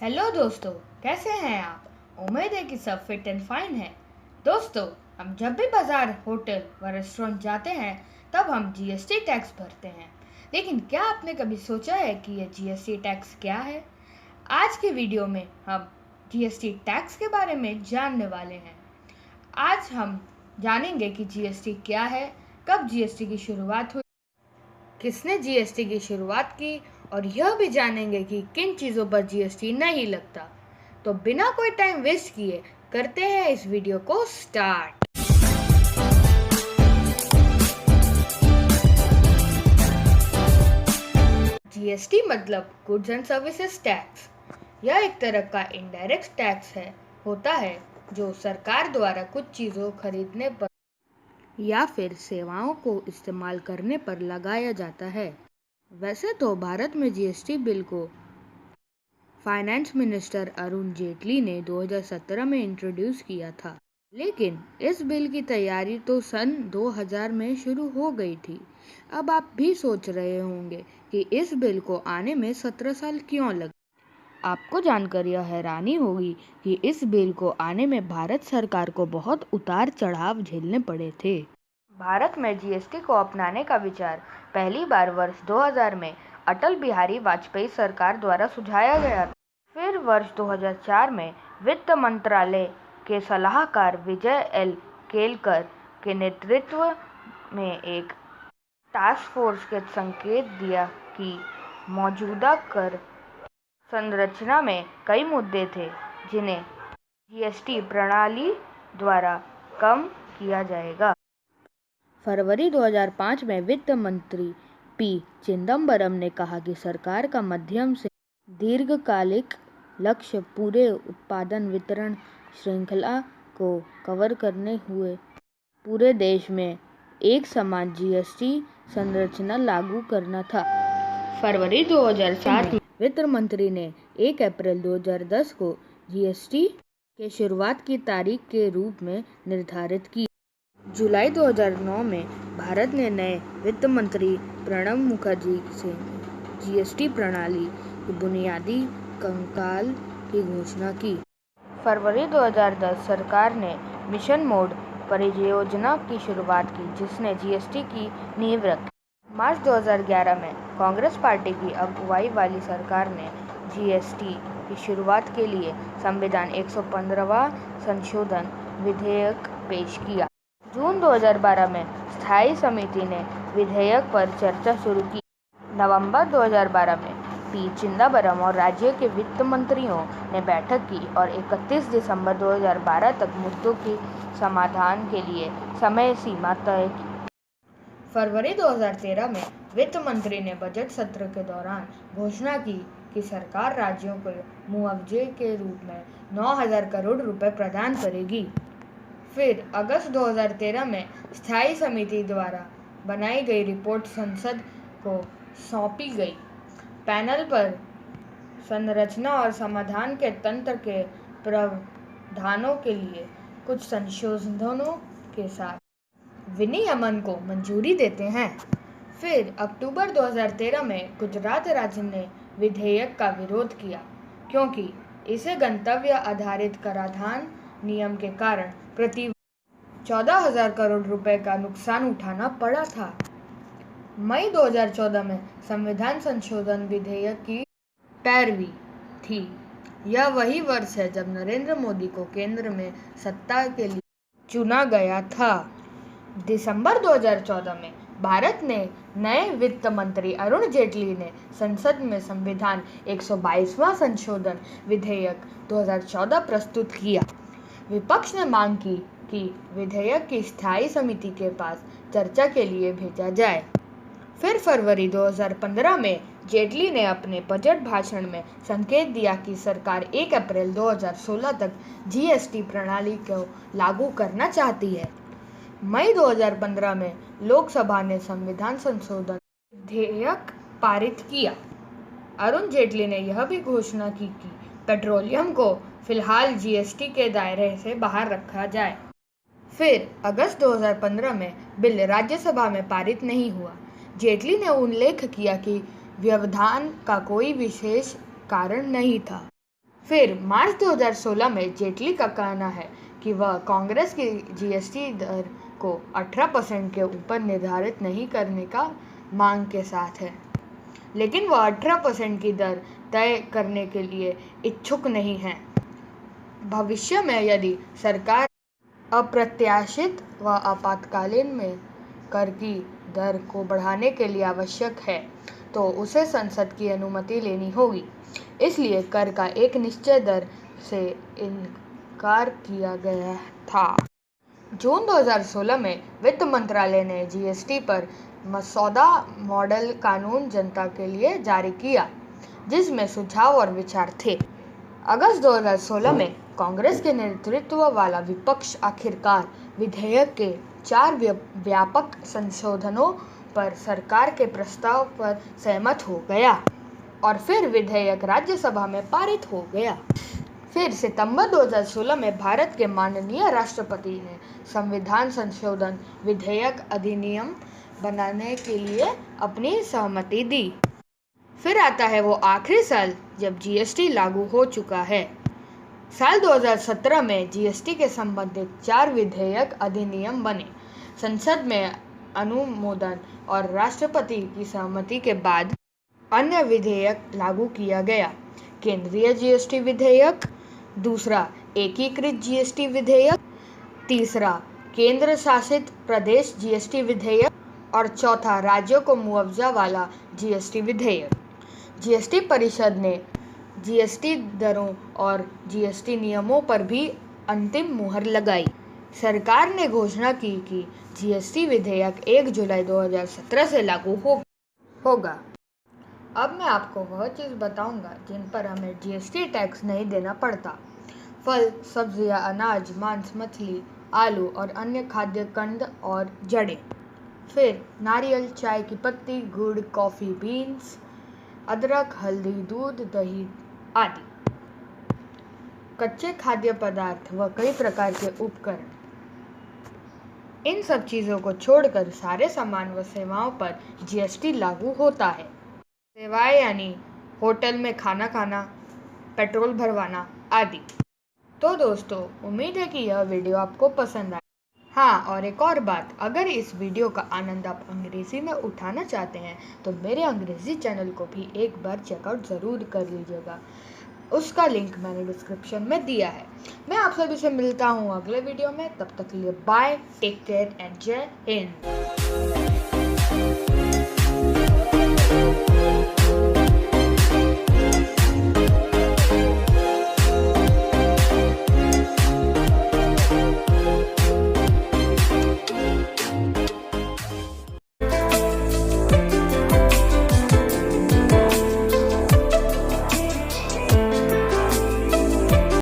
Hello दोस्तों, कैसे हैं आप? उम्मीद है कि सब फिट एंड फाइन हैं। दोस्तों, हम जब भी बाजार, होटल व रेस्टोरेंट जाते हैं तब हम जीएसटी टैक्स भरते हैं। लेकिन क्या आपने कभी सोचा है कि यह जीएसटी टैक्स क्या है? आज की वीडियो में हम जीएसटी टैक्स के बारे में जानने वाले हैं। आज हम जानेंगे कि जीएसटी क्या है, कब जीएसटी की शुरुआत हुई, किसने जीएसटी की शुरुआत की और यह भी जानेंगे कि किन चीज़ों पर जीएसटी नहीं लगता। तो बिना कोई टाइम वेस्ट किए करते हैं इस वीडियो को स्टार्ट। जीएसटी मतलब गुड्स एंड सर्विसेज टैक्स। यह एक तरह का इनडायरेक्ट टैक्स होता है जो सरकार द्वारा कुछ चीज़ों खरीदने पर या फिर सेवाओं को इस्तेमाल करने पर लगाया जाता है। वैसे तो भारत में जीएसटी बिल को फाइनेंस मिनिस्टर अरुण जेटली ने 2017 में इंट्रोड्यूस किया था, लेकिन इस बिल की तैयारी तो सन 2000 में शुरू हो गई थी। अब आप भी सोच रहे होंगे कि इस बिल को आने में 17 साल क्यों लगे। आपको जानकर यह हैरानी होगी कि इस बिल को आने में भारत सरकार को बहुत उतार चढ़ाव झेलने पड़े थे। भारत में जीएसटी को अपनाने का विचार पहली बार वर्ष 2000 में अटल बिहारी वाजपेयी सरकार द्वारा सुझाया गया था। फिर वर्ष 2004 में वित्त मंत्रालय के सलाहकार विजय एल केलकर के नेतृत्व में एक टास्क फोर्स के संकेत दिया कि मौजूदा कर संरचना में कई मुद्दे थे जिन्हें जीएसटी प्रणाली द्वारा कम किया जाएगा। फरवरी 2005 में वित्त मंत्री पी चिदम्बरम ने कहा कि सरकार का मध्यम से दीर्घकालिक लक्ष्य पूरे उत्पादन वितरण श्रृंखला को कवर करने हुए पूरे देश में एक समान जीएसटी संरचना लागू करना था। फरवरी 2007 में वित्त मंत्री ने 1 अप्रैल 2010 को जीएसटी के शुरुआत की तारीख के रूप में निर्धारित की। जुलाई 2009 में भारत ने नए वित्त मंत्री प्रणब मुखर्जी से जीएसटी प्रणाली की बुनियादी कंकाल की घोषणा की। फरवरी 2010 सरकार ने मिशन मोड परियोजना की शुरुआत की, जिसने जीएसटी की नींव रखी। मार्च 2011 में कांग्रेस पार्टी की अगुवाई वाली सरकार ने जीएसटी की शुरुआत के लिए संविधान 115वां संशोधन विधेयक पेश किया। जून 2012 में स्थायी समिति ने विधेयक पर चर्चा शुरू की। नवंबर 2012 में पी चिदम्बरम और राज्य के वित्त मंत्रियों ने बैठक की और 31 दिसंबर 2012 तक मुद्दों के समाधान के लिए समय सीमा तय की। फरवरी 2013 में वित्त मंत्री ने बजट सत्र के दौरान घोषणा की कि सरकार राज्यों को मुआवजे के रूप में 9,000 करोड़ रुपए प्रदान करेगी। फिर अगस्त 2013 में स्थायी समिति द्वारा बनाई गई रिपोर्ट संसद को सौंपी गई। पैनल पर संरचना और समाधान के तंत्र के प्रावधानों के लिए कुछ संशोधनों के साथ विनियमन को मंजूरी देते हैं। फिर अक्टूबर 2013 में गुजरात राज्य ने विधेयक का विरोध किया क्योंकि इसे गंतव्य आधारित कराधान नियम के कारण प्रति 14,000 करोड़ रुपए का नुकसान उठाना पड़ा था। मई 2014 में संविधान संशोधन विधेयक की पैरवी थी। यह वही वर्ष है जब नरेंद्र मोदी को केंद्र में सत्ता के लिए चुना गया था। दिसंबर 2014 में भारत ने नए वित्त मंत्री अरुण जेटली ने संसद में संविधान 122वां संशोधन विधेयक 2014 प्रस्तुत किया। विपक्ष ने मांग की कि विधेयक की स्थायी समिति के पास चर्चा के लिए भेजा जाए। फिर फरवरी 2015 में जेटली ने अपने बजट भाषण में संकेत दिया कि सरकार 1 अप्रैल 2016 तक जीएसटी प्रणाली को लागू करना चाहती है। मई 2015 में लोकसभा ने संविधान संशोधन विधेयक पारित किया। अरुण जेटली ने यह भी घोषणा की कि पेट्रोलियम को फिलहाल जीएसटी के दायरे से बाहर रखा जाए। फिर अगस्त 2015 में बिल राज्यसभा में पारित नहीं हुआ। जेटली ने उल्लेख किया कि व्यवधान का कोई विशेष कारण नहीं था। फिर मार्च 2016 में जेटली का कहना है कि वह कांग्रेस की जीएसटी दर को 18% के ऊपर निर्धारित नहीं करने का मांग के साथ है, लेकिन वह 18% की दर तय करने के लिए इच्छुक नहीं है। भविष्य में यदि सरकार अप्रत्याशित व आपातकालीन में कर की दर को बढ़ाने के लिए आवश्यक है तो उसे संसद की अनुमति लेनी होगी। इसलिए कर का एक निश्चित दर से इनकार किया गया था। जून 2016 में वित्त मंत्रालय ने जीएसटी पर मसौदा मॉडल कानून जनता के लिए जारी किया, जिसमें सुझाव और विचार थे। अगस्त 2016 में कांग्रेस के नेतृत्व वाला विपक्ष आखिरकार विधेयक के 4 व्यापक संशोधनों पर सरकार के प्रस्ताव पर सहमत हो गया और फिर विधेयक राज्यसभा में पारित हो गया। फिर सितंबर 2016 में भारत के माननीय राष्ट्रपति ने संविधान संशोधन विधेयक अधिनियम बनाने के लिए अपनी सहमति दी। फिर आता है वो आखिरी साल जब जीएसटी लागू हो चुका है। साल 2017 में जीएसटी के संबंधित 4 विधेयक अधिनियम बने। संसद में अनुमोदन और राष्ट्रपति की सहमति के बाद अन्य विधेयक लागू किया गया। केंद्रीय जीएसटी विधेयक, दूसरा एकीकृत जीएसटी विधेयक, तीसरा केंद्र शासित प्रदेश जीएसटी विधेयक और चौथा राज्यों को मुआवजा वाला जीएसटी विधेयक। जीएसटी परिषद ने जीएसटी दरों और जीएसटी नियमों पर भी अंतिम मुहर लगाई। सरकार ने घोषणा की कि जीएसटी विधेयक 1 जुलाई 2017 से लागू होगा। अब मैं आपको वह चीज़ बताऊंगा जिन पर हमें जीएसटी टैक्स नहीं देना पड़ता। फल, सब्जियां, अनाज, मांस, मछली, आलू और अन्य खाद्य कंद और जड़ें। फिर नारियल, चाय की पत्ती, गुड़, कॉफ़ी बीन्स, अदरक, हल्दी, दूध, दही आदि। कच्चे खाद्य पदार्थ व कई प्रकार के उपकरण। इन सब चीज़ों को छोड़कर सारे सामान व सेवाओं पर जीएसटी लागू होता है। सेवाएं यानी होटल में खाना खाना, पेट्रोल भरवाना आदि। तो दोस्तों, उम्मीद है कि यह वीडियो आपको पसंद आए। हाँ, और एक और बात, अगर इस वीडियो का आनंद आप अंग्रेज़ी में उठाना चाहते हैं तो मेरे अंग्रेज़ी चैनल को भी एक बार चेकआउट ज़रूर कर लीजिएगा। उसका लिंक मैंने डिस्क्रिप्शन में दिया है। मैं आप सभी से मिलता हूँ अगले वीडियो में। तब तक के लिए बाय, टेक केयर एंड जय हिंद।